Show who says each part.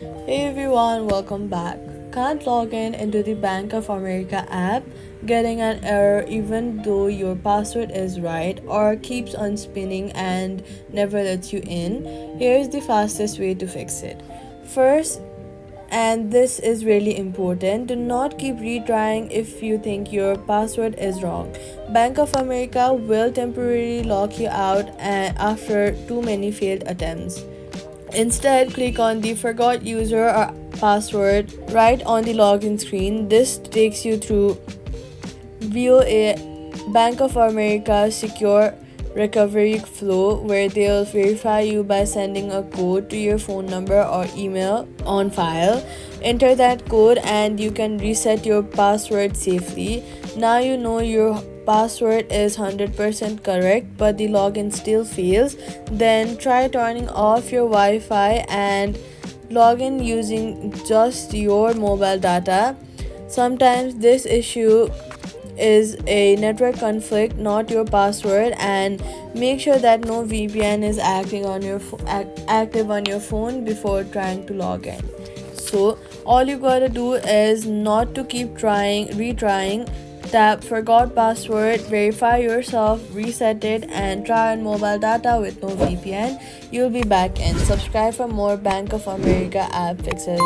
Speaker 1: Hey everyone, welcome back. Can't log in into the Bank of America app, getting an error even though your password is right, or keeps on spinning and never lets you in? Here's the fastest way to fix it. First, and this is really important, do not keep retrying if you think your password is wrong. Bank of America will temporarily lock you out after too many failed attempts. Instead, click on the Forgot User or Password right on the login screen. This takes you through View a Bank of America secure recovery flow where they'll verify you by sending a code to your phone number or email on file. Enter that code and you can reset your password safely. Now you know your password is 100% correct but the login still fails. Then try turning off your Wi-Fi and log in using just your mobile data. Sometimes this issue is a network conflict, not your password, and make sure that no VPN is active on your phone before trying to log in. So all you gotta do is not to keep retrying. Tap forgot password, verify yourself, reset it, and try on mobile data with no VPN. You'll be back in. Subscribe for more Bank of America app fixes.